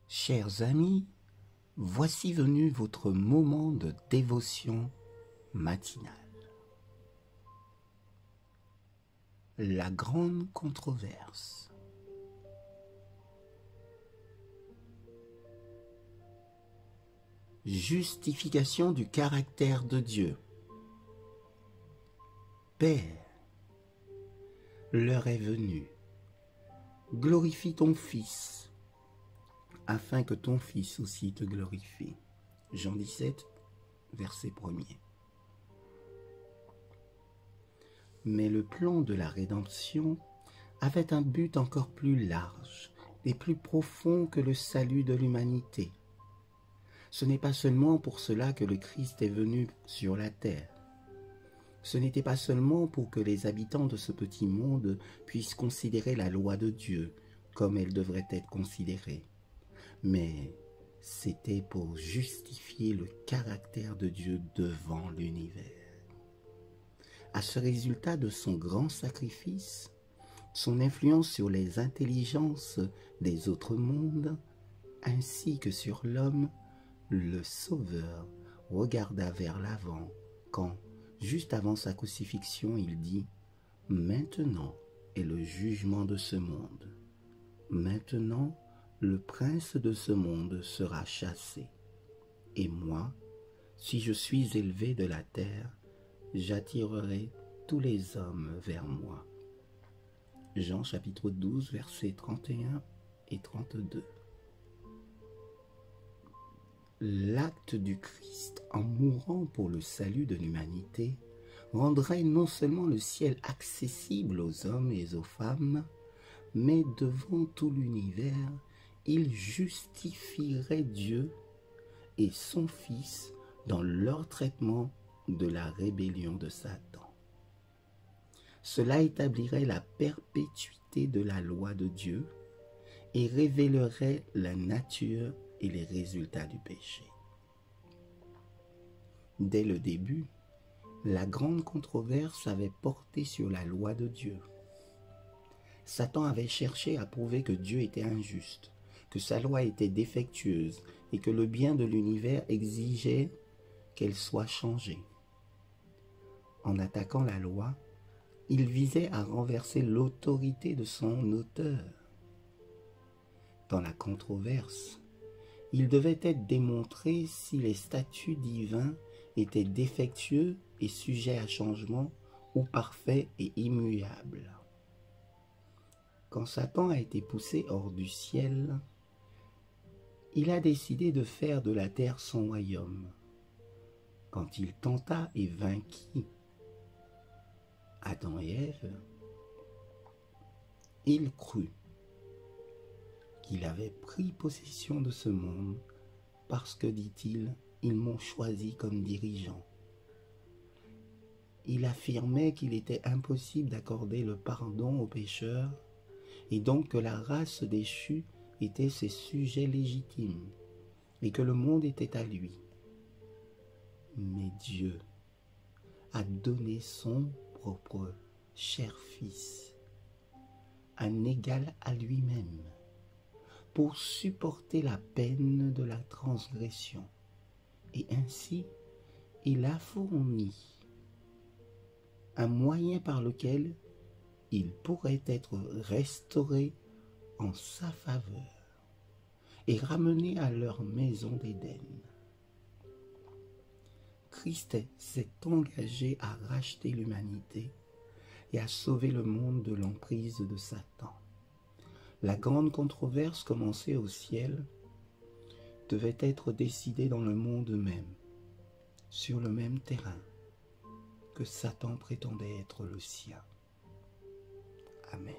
Chers amis, voici venu votre moment de dévotion matinale. La grande controverse. Justification du caractère de Dieu. Père, l'heure est venue. Glorifie ton Fils, afin que ton Fils aussi te glorifie. Jean 17, verset 1er. Mais le plan de la rédemption avait un but encore plus large et plus profond que le salut de l'humanité. Ce n'est pas seulement pour cela que le Christ est venu sur la terre. Ce n'était pas seulement pour que les habitants de ce petit monde puissent considérer la loi de Dieu comme elle devrait être considérée, mais c'était pour justifier le caractère de Dieu devant l'univers. À ce résultat de son grand sacrifice, son influence sur les intelligences des autres mondes, ainsi que sur l'homme, le Sauveur regarda vers l'avant quand, juste avant sa crucifixion, il dit « Maintenant est le jugement de ce monde. Maintenant, le prince de ce monde sera chassé. Et moi, si je suis élevé de la terre, j'attirerai tous les hommes vers moi. » Jean chapitre 12, versets 31 et 32. L'acte du Christ en mourant pour le salut de l'humanité rendrait non seulement le ciel accessible aux hommes et aux femmes, mais devant tout l'univers, il justifierait Dieu et son Fils dans leur traitement de la rébellion de Satan. Cela établirait la perpétuité de la loi de Dieu et révélerait la nature et les résultats du péché. Dès le début, la grande controverse avait porté sur la loi de Dieu. Satan avait cherché à prouver que Dieu était injuste, que sa loi était défectueuse et que le bien de l'univers exigeait qu'elle soit changée. En attaquant la loi, il visait à renverser l'autorité de son auteur. Dans la controverse, il devait être démontré si les statuts divins étaient défectueux et sujets à changement ou parfaits et immuables. Quand Satan a été poussé hors du ciel, il a décidé de faire de la terre son royaume. Quand il tenta et vainquit Adam et Ève, il crut qu'il avait pris possession de ce monde parce que, dit-il, ils m'ont choisi comme dirigeant. Il affirmait qu'il était impossible d'accorder le pardon aux pécheurs et donc que la race déchue était ses sujets légitimes et que le monde était à lui. Mais Dieu a donné son propre cher Fils, un égal à lui-même, pour supporter la peine de la transgression. Et ainsi, il a fourni un moyen par lequel il pourrait être restauré en sa faveur et ramené à leur maison d'Éden. Christ s'est engagé à racheter l'humanité et à sauver le monde de l'emprise de Satan. La grande controverse commencée au ciel devait être décidée dans le monde même, sur le même terrain que Satan prétendait être le sien. Amen.